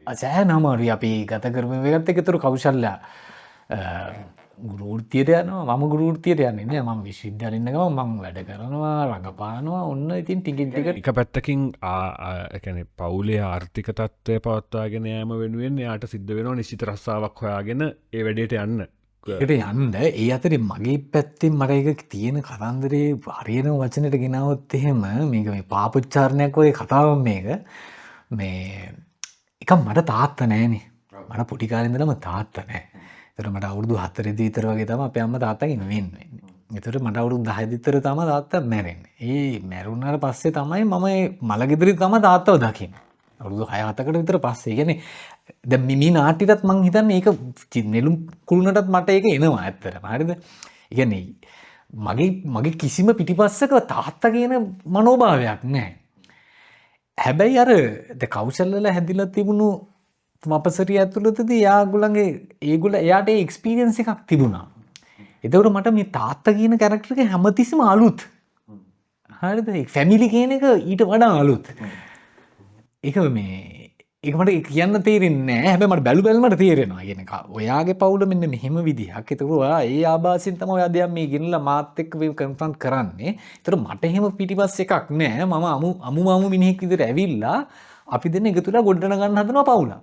අසෑ නමරි අපි ගත කරම ගත්ත එකතුරු කවුශල්ලා ගුරුෘතියට යනවා මම ගුරුෘතියට යන්නේ ම විශ්විද්‍යාලන්නකම මං වැඩ කරනවා රඟපානවා ඔන්න ඉතින් ටිකිටික එක පැත්තකින් එකන පවුලේ ආර්ථික තත්ත්වය පවත්වාගෙන ෑම වෙනුවෙන් යාට සිද්ධ වෙනවා නිශ්චිත රස්සාාවක් හොයාගෙන ඒ වැඩේට යන්න ට යන්න ඒ අතර මගේ පැත්තෙන් මට එක තියෙන කතන්දරේ හරියන වචනයට ගෙනවොත් එහෙම මේක මේ පාපුච්චාරණයක් වගේ කතාව මේක මේ එක මට තාත්ත නෑනේ මට පොටිකාරෙන්දලම තාත්ත නෑ තර මට අවුදු 4 දීතර වගේ තම අප අම්ම තාත්තකින් වෙන්න එතට මට අවුරු 10 දිතර තම තාත්ත මැරෙන් ඒ මැරුණට පස්සේ තමයි මම මළගෙදරි තම තාත්තව දකින්න අවුරුදු 6-7කට විතර පස්සේ ගැන ද මිමි නාටිටත් මං හිතන්න ඒක නෙලුම් කුළුණටත් මට ඒක එනවා ඇත්තර හරිද ඉගැන්නේ මගේ කිසිම පිටිපස්සක තාත්ත කියන මනෝභාවයක් නෑ හැබැයි අර ද කෞශල්ල හැදිලත් තිබුණු මපසරිය ඇතුළතද යාගුලන්ගේ ඒගුල එයාට එක්ස්පීරියන්ස එකක් තිබුණා එතකට මට මේ තාත්ත කියන කැරක්ටරක හැමතිසිම අලුත් හරිද ෆැමිලි කියන එක ඊට වඩා අලුත් එක මේ එකමට කියන්න තේරෙන්නේ හැබ මට බැලු බැල්මට තේරෙනවා ගෙනක ඔයාගේ පවුල මෙන්න මෙහෙම විදිහක් එතකවා ඒ ආබාසින් තම ඔයාදයක් මේ ගෙනල මාතෙක් ව කන්ෆන් කරන්නේ තර මට එහෙම පිටිපස්ස එකක් නෑ මම අමු මිනිහෙක් විදිර ඇවිල්ලා අපි දෙන්න එක තුලා ගොඩ්ඩන ගන්න හදනවා පවුලා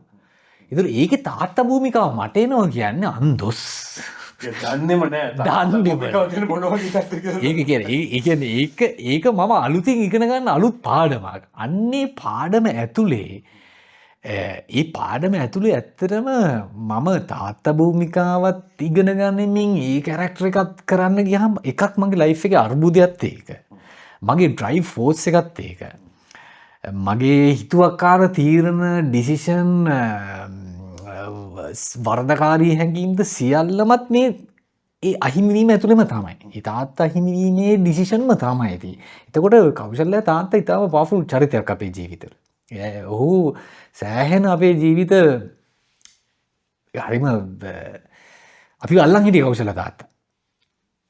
ඉතුර ඒක තාත්ත භූමිකාව මටේනවා කියන්න අන්දොස් ඒක මම අලුතින් ඉගෙනගන්න අලුත් පාඩමක් අන්නේ පාඩම ඇතුළේ ඒ පාඩම ඇතුළේ ඇත්තරම මම තාත්ත භූමිකාවත් ඉගෙන ගන්නමින් ඒ කැරක්ටර එකත් කරන්න ගියහම එකක් මගේ ලයිෆ් එක අර්බුදයක්ත් ඒක මගේ ඩ්‍රයිව් ෆෝස් එකත් ඒක මගේ හිතුවක්කාර තීරණ ඩිසිෂන් වර්ධකාරී හැඟීම්ද සියල්ලමත් මේ ඒ අහිමිවීම ඇතුළෙම තමයි ඉතාත් අහිමිවීමේ ඩිසිෂන්ම තමයි ඇති එතකොට කවුශල්ල තාත්ත ඉතාව පාෆුල් චරිතයක් අපේ ජීවිතර ඔහු සෑහෙන අපේ ජීවිත හරිම අපි අල්ලන් හිටිය කවුශල තාත්ත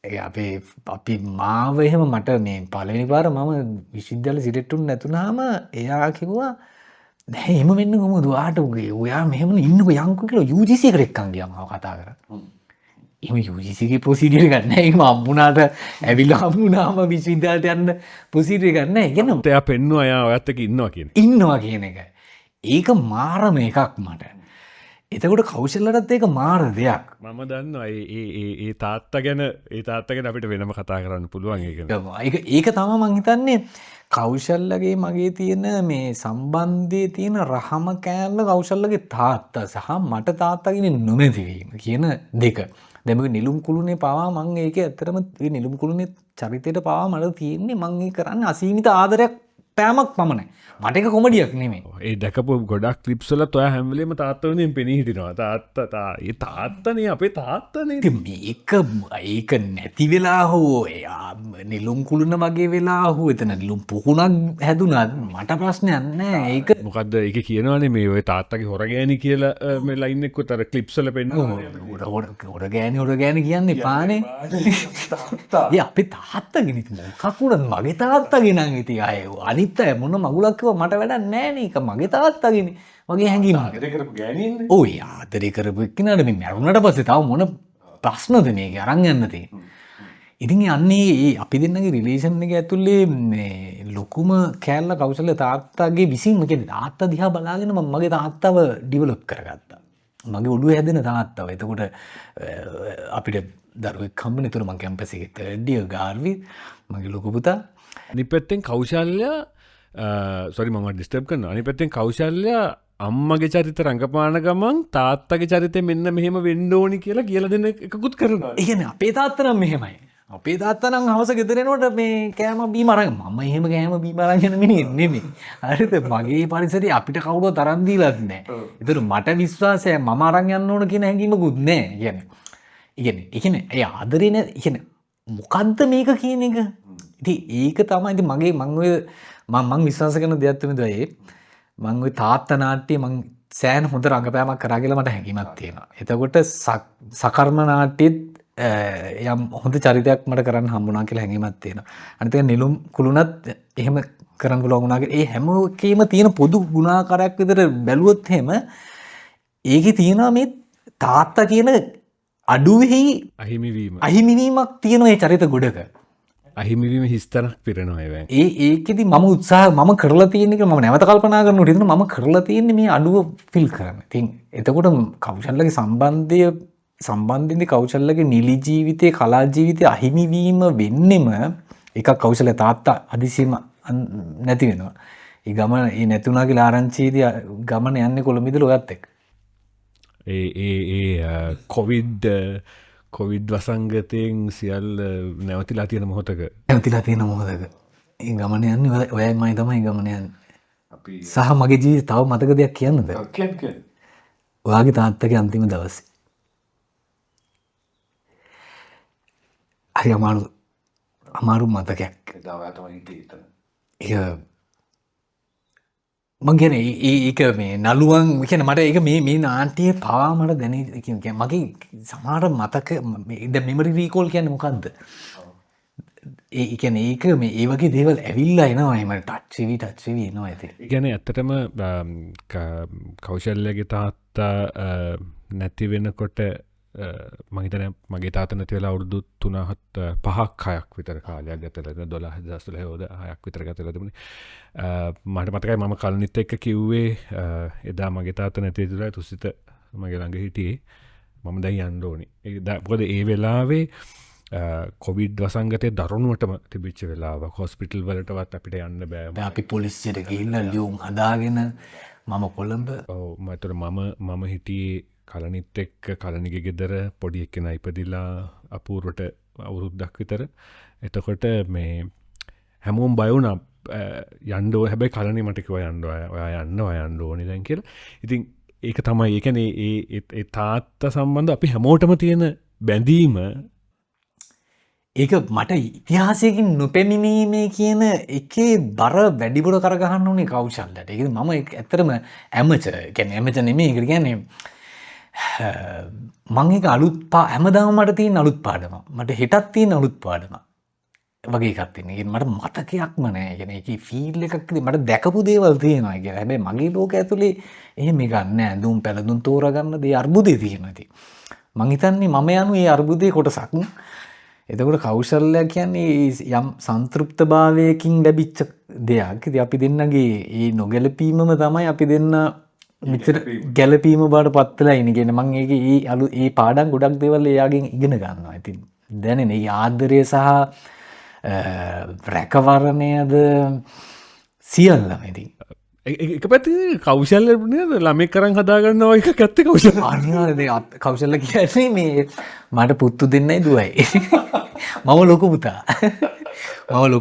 අපේ අපි මාව එහෙම මට මේ පළවෙනි පාර මම විශ්විද්‍යාල සිටෙට්ටුන් නැතුනාම එයා කිව්වා දැන් එහෙම වෙන්න කොහොමද ඔයාට ඔයා මෙහෙම ඉන්නකො යන්කෝ කියලා UGC එකට එක්කන් ගියා මම කතා කරා. එහෙම UGC ගේ ප්‍රොසීඩියර් එකක් නැහැ. ඒක අම්මුණාට ඇවිල්ලා අම්මුණාම විශ්විද්‍යාලයට යන්න ප්‍රොසීඩියර් එකක් නැහැ. කියන එයා පෙන්නුවා එයා ඔයත් එක්ක ඉන්නවා කියන එක. ඒක මාරම එකක් මට. එතකොට කෞශල්ලටත් ඒක මාර දෙයක් මම දන්න ඒ තාත්ත ගැන අපිට වෙනම කතා කරන්න පුළුවන් ඒක තම මංහිතන්නේ කෞශල්ලගේ මගේ තියෙන මේ සම්බන්ධය තියෙන රහම කෑල්ල කෞශල්ලගේ තාත්ත සහ මට තාත්තගෙන නොමැතිවීම කියන දෙක දැම නිලුම් කුළුණේ පවා මං ඒක ඇතරම නිලුම් කුළුණේ චරිතයට පවා මට තියෙන්නේ මංගේ කරන්න අසීමිත ආදරයක් පෑමක් පමණයි මට එක කොමඩියක් නෙමේ ඒ දැකපු ගොඩක් ලිප්සල ඔය හැම්වලේම තාත්තවනින් පෙනී හිටිනවා තාත්තනය අපේ තාත්තනය ඒක නැති වෙලා හෝ එයා නිලුම් කුළුණ වගේ වෙලා හෝ එතන නිලුම් පුහුණක් හැදුනත් මට ප්‍රශ්නයන්න ඒක මොකක්ද එක කියනවනේ මේ ඔය තාත්තගේ හොරගෑනි කියලා ලයින්නෙක්කො තර කලිප්සල පෙන්න හොර ගෑන කියන්න පානේ අපි තාත්තගෙන කකුරත් මගේ තාත්තගෙන ඉති අය අනිත් ඇ මොන මගුලක්ව මට වැඩ නෑනක මගේ තාත්තාගෙන වගේ හැඟීම ඔය ආදරය කරපු එක්කනට මේ මැරුණට පස්සේ තව මොන ප්‍රශ්නද මේක අරන් යන්නති ඉතින් අන්නේ අපි දෙන්නගේ රිලේෂන් එක ඇතුළේ ලොකුම කෑල්ල කවුසල තාත්තාගේ විසින්ම තාත්ත දිහා බලාගෙන මගේ තාත්තාව ඩිවලොප් කරගත්තා මගේ ඔඩුව හැදෙන තාත්තාව එතකොට අපිට දරුවෙක් කම්බන තුර මං කැම්පසිගෙත ඩිය ගාර්වී මගේ ලොකුපුතා නිපැත්තෙන් කෞශල්‍ය සොරි මම ඩිස්ටර්බ් කරනවා. අනිත් පැත්තෙන් කෞශල්‍ය අම්මගේ චරිත රංගපාන ගමන් තාත්තගේ චරිතය මෙන්න මෙහෙම වෙන්න ඕනි කියලා දෙන්න එකකුත් කරනවා. ඒ කියන්නේ අපේ තාත්තා නම් මෙහෙමයි. අපේ තාත්තා නම් හවස ගෙදර එනකොට මේ කෑම බීම අරන් මම එහෙම කෑම බීම අරන් යන මිනිහෙක් නෙමෙයි. හරිද? මගේ පරිසරයේ අපිට කවුරුවත් අරන් දීලත් නැහැ. ඒතර මට විශ්වාසය මම අරන් යන්න ඕන කියන හැඟීමකුත් නැහැ. ඒ කියන්නේ ඒ ආදරේ නේ. ඒ කියන්නේ මොකද්ද මේක කියන එක? ඉතින් ඒක තමයි ඉතින් මගේ මම විශ්වාස කරන දෙයක් තමයි මම ওই තාත්තා නාට්‍යය මම සෑහෙන හොඳ රංගපෑමක් කරා කියලා මට හැඟීමක් තියෙනවා. එතකොට සකර්ම නාට්‍යෙත් යම් හොඳ චරිතයක් මට කරන්න හම්බුණා කියලා හැඟීමක් තියෙනවා. අනිත් එක නිලුම් කුළුණත් එහෙම කරන්න පුළුවන් වුණා කියලා ඒ හැම එකේම තියෙන පොදු ගුණාකාරයක් විතර බැලුවොත් එහෙම ඒකේ තියෙනවා මේ තාත්තා කියන අඩුවෙහි අහිමිවීමක් තියෙන ඒ චරිත ගොඩක. අහිමිවීම හිස්තනක් පිරෙනවා ඒවෙන්. ඒකෙදි මම කරලා තියෙන එක මම නැවත කල්පනා කරනකොට හිතෙනවා මම කරලා තියෙන්නේ මේ අඩුව ෆිල් කරන්න. ඉතින් එතකොට කෞශල්‍යගේ සම්බන්ධයෙන් කෞශල්‍යගේ නිලි ජීවිතේ කලා ජීවිතේ අහිමිවීම වෙන්නෙම එකක් කෞශල්‍ය තාත්තා හදිසියෙම නැති වෙනවා. ඒ ගමන ඒ නැතුණා කියලා ආරංචියේදී ගමන යන්නේ කොළඹ ඉඳලා ඔයත් එක්ක. කොවිඩ් වසංගතයෙන් සියල් නැවතිලා තියෙන මොහොතක ඒ ගමන යන්නේ ඔයයි තමයි ගමන යන්නේ. සහ මගේ ජීවිතේ තව මතක දෙයක් කියන්නද? ඔයාගේ තාත්තගේ අන්තිම දවසේ. හරි අමාරු මතකයක්. මං කියන්නේ ඒක මේ නළුවන් කියන්නේ මට ඒක මේ නාට්‍යයේ පවා මට දැනේ කියන්නේ මගේ සමහර මතක දැන් මෙමරි රීකෝල් කියන්නේ මොකද්ද? ඒ කියන්නේ ඒක මේ ඒ වගේ දේවල් ඇවිල්ලා එනවා එහෙම ටච් වෙවි එනවා ඉතින්. ඒ කියන්නේ ඇත්තටම කෞශල්‍යගේ තාත්තා නැති වෙනකොට මම හිතන්නේ මගේ තාත්තා නැති වෙලා අවුරුදු 5-6ක් විතර කාලයක් ගත වෙලා 2012 විතර ගත වෙලා තිබුණේ. මට මතකයි මම කලනිත් එක්ක කිව්වේ එදා මගේ තාත්තා නැති වෙලා තුසිත මගේ ළඟ හිටියේ මම දැන් යන්න ඕනේ. මොකද ඒ වෙලාවේ කොවිඩ් වසංගතයේ දරුණුවටම තිබිච්ච වෙලාවක්. හොස්පිටල් වලටවත් අපිට යන්න බෑ. අපි පොලිසියට ගිහිල්ලා ලියුම් හදාගෙන මම කොළඹ මම හිටියේ කලනිත් එක්ක කලනිගේ ගෙදර පොඩි එක්කෙනා ඉපදිලා අපූර්වට අවුරුද්දක් විතර. එතකොට මේ හැමෝම බය වුණා යන්න ඕනේ. හැබැයි කලණි මට කිව්වා ඔයා යන්න ඕනේ දැන් කියලා. ඉතින් ඒක තමයි ඒ කියන්නේ ඒ තාත්තා සම්බන්ධ අපි හැමෝටම තියෙන බැඳීම. ඒක මට ඉතිහාසයකින් නොපැමිණීමේ කියන එකේ බර වැඩිපුර කරගහන්න ඕනේ කෞශල්‍යයට. ඒක මම ඇත්තටම ඇමචර් කියන්නේ නෙමෙයි. ඒක කියන්නේ මං එක හැමදාම මට තියෙන අලුත් පාඩම. මට හෙටත් තියෙන අලුත් පාඩම. වගේ එකක් තියෙනවා. ඒ මට මතකයක්ම නැහැ. කියන්නේ ඒකේ ෆීල් එකක් මට දැකපු දේවල් තියෙනවා. ඒ කියන්නේ හැබැයි මගේ ලෝක ඇතුලේ එහෙම එකක් නැහැ. දුම් පැලදුම් තෝරගන්න දේ අර්බුදේ තියෙනවා ඉතින්. මං හිතන්නේ මම යනු ඒ අර්බුදේ කොටසක්. එතකොට කෞශල්‍ය කියන්නේ යම් සන්තෘප්තභාවයකින් ලැබිච්ච දෙයක්. ඉතින් අපි දෙන්නගේ ඒ නොගැලපීමම තමයි අපි දෙන්න මෙච්චර ගැලපීම බවට පත් වෙලා ඉන්නේ. කියන්නේ මම ඒකේ ඒ පාඩම් ගොඩක් දේවල් එයාගෙන් ඉගෙන ගන්නවා. ඉතින් දැනෙන මේ ආදරය සහ රැකවරණයද සියල්ලම ඉතින් එක පැත්තකින් කෞශල්‍ය නේද ළමෙක් කරන් හදාගන්නවා එකක් ඇත්ත කෞශල්‍ය. අනිවාර්යයෙන් කෞශල්‍ය කියන්නේ මේ මට පුතු දෙන්නයි දුවයි. මම ලොකු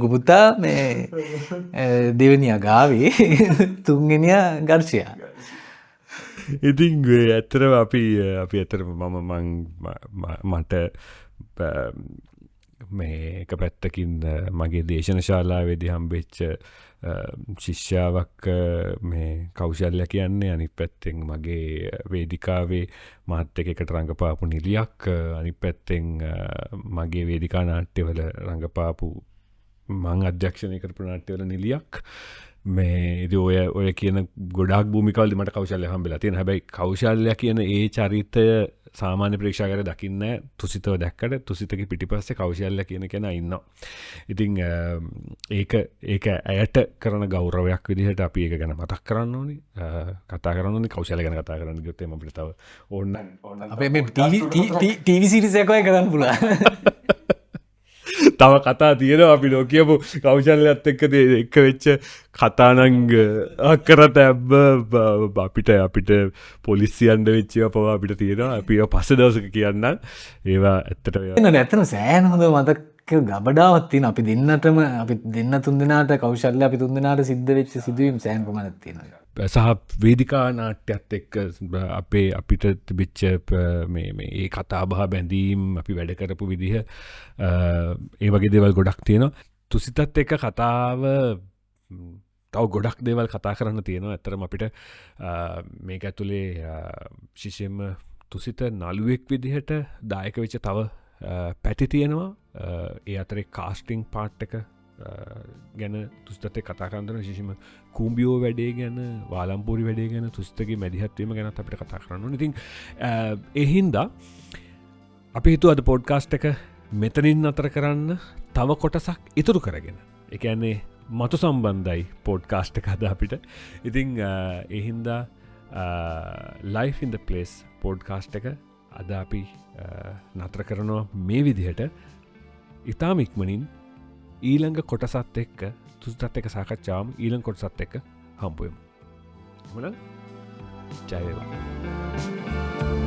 පුතා මේ දෙවෙනියා ගාවේ තුන්වෙනියා ගර්ෂයා. ඉතින් ඇත්තරම අපි ඇතරම මට මේ එක පැත්තකින් මගේ දේශන ශාලාවේදී හම්බෙච්ච ශිෂ්‍යාවක් මේ කෞශල්‍ය කියන්නේ. අනිත් පැත්තෙන් මගේ වේදිකාවේ මාත් එකට රඟපාපු නිලියක්. අනිත් පැත්තෙන් මගේ වේදිකා නාට්‍යවල රඟපාපු මං අධ්‍යක්ෂණය කරපු නාට්‍යවල නිලියක්. මේ ඉතින් ඔය කියන ගොඩාක් භූමිකාවලදී මට කෞශල්‍ය හම්බෙලා තියෙනවා. හැබැයි කෞශල්‍ය කියන ඒ චරිතය සාමාන්‍ය ප්‍රේක්ෂකයන්ට දකින්නේ තුසිතව දැක්කට තුසිතගේ පිටිපස්සේ කෞශල්‍ය කියන කෙනා ඉන්නවා. ඉතින් ඒක ඇයට කරන ගෞරවයක් විදිහට අපි ඒක ගැන මතක් කරන්න ඕනේ. කතා කරන්න ඕනේ කෞශල්‍ය ගැන කතා කරන්න ගියොත් එහම අපිට තව ඕන්න අපේ මේ ටීවී සීරීස් එකක් වගේ කරන්න පුළුවන්. තව කතා තියෙන අපි ලෝකයපු කෞශල්ලත් එක්ක එක වෙච්ච කතානංග අකර තැබ්බ අපිට පොලිසියන්ඩ වෙච්චව පවා අපිට තියෙන අපි පස දවසක කියන්න ඒවා ඇත්තට නැතන සෑන හොඳ මතක ගබඩාවත්තින අපි දෙන්නටම අපි දෙන්න තුන්දනාට කෞශල්ල අපි තුන්දනාට සිද්ධ වෙච්ච සිදුවීම් සෑන් පමණත්තින සහ වේදිකා නාට්‍යත් එක්ක අපේ අපිට තිබිච්ච ඒ කතාබහ බැඳීම් අපි වැඩ කරපු විදිහ ඒ වගේ දේවල් ගොඩක් තියෙනවා තුසිතත් එක්ක කතාව තව ගොඩක් දේවල් කතා කරන්න තියෙනවා ඇතරම අපිට මේක ඇතුළේ ශිෂයෙන්ම තුසිත නළුවෙක් විදිහට දායක වෙච්ච තව පැටි තියෙනවා ඒ අතරේ කාස්ටිං පාට් එක ගැන තුස්තේ කතා කරන්න ශිෂම කූම්බියෝ වැඩේ ගැන වාලම්පූරි වැඩේ ගැන තුස්තගේ මැදිහත්වීම ගැන අපිට කතා කරන්න ඉතින් එහින්දා අපි හිතු අද පොඩ්කාස්ට් එක මෙතනින් අතර කරන්න තව කොටසක් ඉතුරු කරගෙන එකන්නේ මතු සම්බන්ධයි පෝඩ්කාස්ට් එක අද අපිට ඉතිං එහින්දා Life in the Place podcast එක අද අපි නතර කරනවා මේ විදිහට ඉතාම ඉක්මනින් ඊළඟ කොටසත් එක්ක තුස්තත් එක සාකච්ඡාවම ඊළඟ කොටසත් එක්ක හම්බුවමු. ජය වේවා.